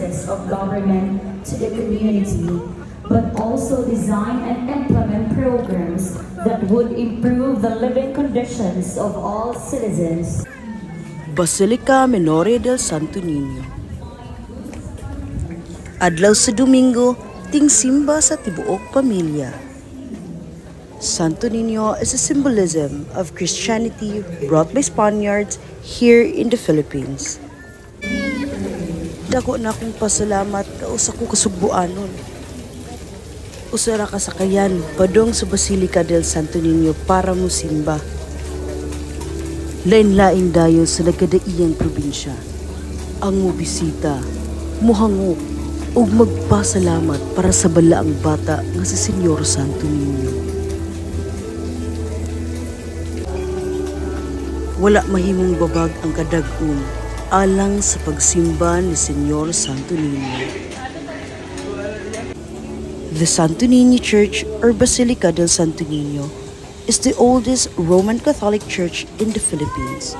services of government to the community, but also design and implement programs that would improve the living conditions of all citizens. Basilica Minore del Santo Niño. Adlaw sa Domingo, tingsimba sa tibuok pamilya. Santo Niño is a symbolism of Christianity brought by Spaniards here in the Philippines. Dako na akong pasalamat na usa ko kasugbuanon. Usara kasakayan padong sa Basilica del Santo Niño para musimba. Lain-laing dayon sa nagkadaiyang probinsya. Ang mobisita, muhangop, ug magpasalamat para sa balaang bata nga si Senyor Santo Niño. Wala mahimong babag ang kadag-on alang sa pagsimba ni Senyor Santo Niño. The Santo Niño Church or Basilica del Santo Niño is the oldest Roman Catholic church in the Philippines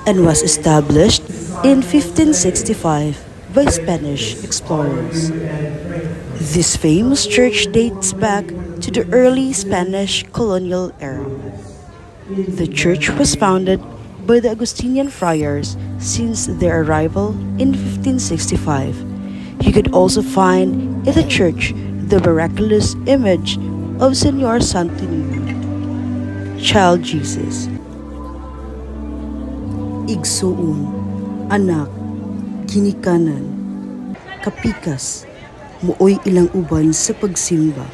and was established in 1565 by Spanish explorers. This famous church dates back to the early Spanish colonial era. The church was founded by the Augustinian friars since their arrival in 1565. You could also find in the church the miraculous image of Senyor Santo Niño, Child Jesus. Igsuon, anak, ginikanan, kapikas, muoy ilang uban sa pagsimba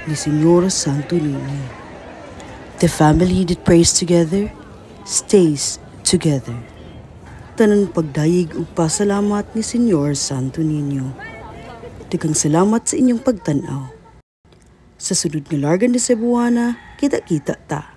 ni Senyor Santo Niño. The family that prays together stays together. Tanan pagdayeg ug pasalamat ni Senyor Santo Niño. Daghang salamat sa inyong pagtanaw. Sa sunod nga largan ni Cebuana, kita-kita ta.